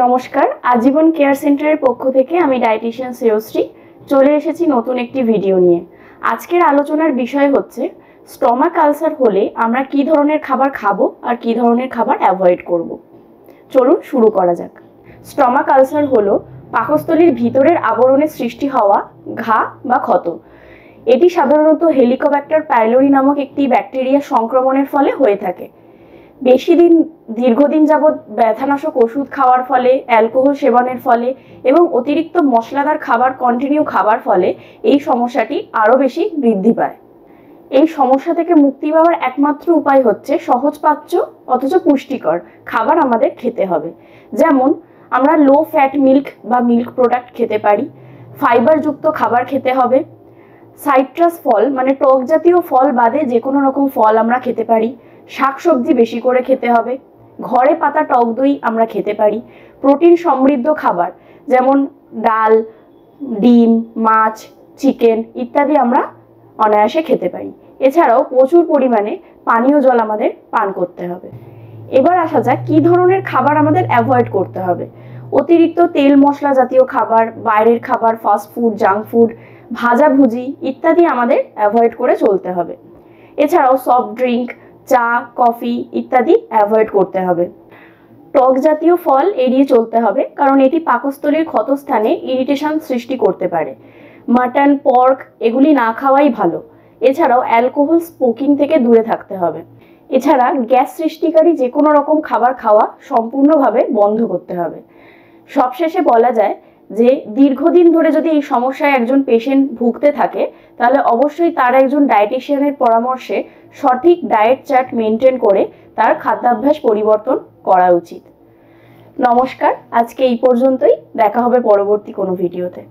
নমস্কার, আজীবন কেয়ার সেন্টারের পক্ষ থেকে আমি ডায়েটিশিয়ান শ্রেয়শ্রী চলে এসেছি নতুন একটি ভিডিও নিয়ে। আজকের আলোচনার বিষয় হচ্ছে স্টমাক আলসার হলে আমরা কি ধরনের খাবার খাবো আর কি ধরনের খাবার অ্যাভয়েড করব। চলুন শুরু করা যাক। স্টমাক আলসার হলো পাকস্থলীর ভিতরের আবরণে সৃষ্টি হওয়া ঘা বা ক্ষত। এটি সাধারণত হেলিকোব্যাক্টার পাইলোরি নামক একটি ব্যাকটেরিয়া সংক্রমণের ফলে হয়ে থাকে। দীর্ঘদিন যাবৎ ব্যথানাশক ওষুধ খাওয়ার ফলে, অ্যালকোহল সেবনের ফলে এবং অতিরিক্ত মশলাদার খাবার কন্টিনিউ খাবার ফলে এই সমস্যাটি আরও বেশি বৃদ্ধি পায়। এই সমস্যা থেকে মুক্তি পাওয়ার একমাত্র উপায় হচ্ছে সহজপাচ্য অথচ পুষ্টিকর খাবার আমাদের খেতে হবে। যেমন আমরা লো ফ্যাট মিল্ক বা মিল্ক প্রোডাক্ট খেতে পারি, ফাইবারযুক্ত খাবার খেতে হবে, সাইট্রাস ফল মানে টক জাতীয় ফল বাদে যে কোনো রকম ফল আমরা খেতে পারি, শাকসবজি বেশি করে খেতে হবে, ঘরে পাতা টক দই আমরা খেতে পারি, প্রোটিন সমৃদ্ধ খাবার যেমন ডাল, ডিম, মাছ, চিকেন ইত্যাদি আমরা অনায়াসে খেতে পারি। এছাড়াও প্রচুর পরিমাণে পানীয় জল আমাদের পান করতে হবে। এবার আসা যাক কী ধরনের খাবার আমাদের অ্যাভয়েড করতে হবে। অতিরিক্ত তেল মশলা জাতীয় খাবার, বাইরের খাবার, ফাস্ট ফুড, জাঙ্ক ফুড, ভাজাভুজি ইত্যাদি আমাদের অ্যাভয়েড করে চলতে হবে। এছাড়াও সফট ড্রিঙ্ক, চা, কফি ইত্যাদি অ্যাভয়েড করতে হবে। টক জাতীয় ফল এড়িয়ে চলতে হবে, কারণ এটি পাকস্থলীর ক্ষতস্থানে ইরিটেশন সৃষ্টি করতে পারে। মাটন, পর্ক এগুলি না খাওয়াই ভালো। এছাড়াও অ্যালকোহল, স্মোকিং থেকে দূরে থাকতে হবে। এছাড়া গ্যাস সৃষ্টিকারী যে কোনো রকম খাবার খাওয়া সম্পূর্ণভাবে বন্ধ করতে হবে। সবশেষে বলা যায় যে দীর্ঘদিন ধরে যদি এই সমস্যায় একজন পেশেন্ট ভুগতে থাকে তাহলে অবশ্যই তার একজন ডায়েটিশিয়ানের পরামর্শে সঠিক ডায়েট চার্ট মেনটেন করে তার খাদ্যাভ্যাস পরিবর্তন করা উচিত। নমস্কার, আজকে এই পর্যন্তই। দেখা হবে পরবর্তী কোনো ভিডিওতে।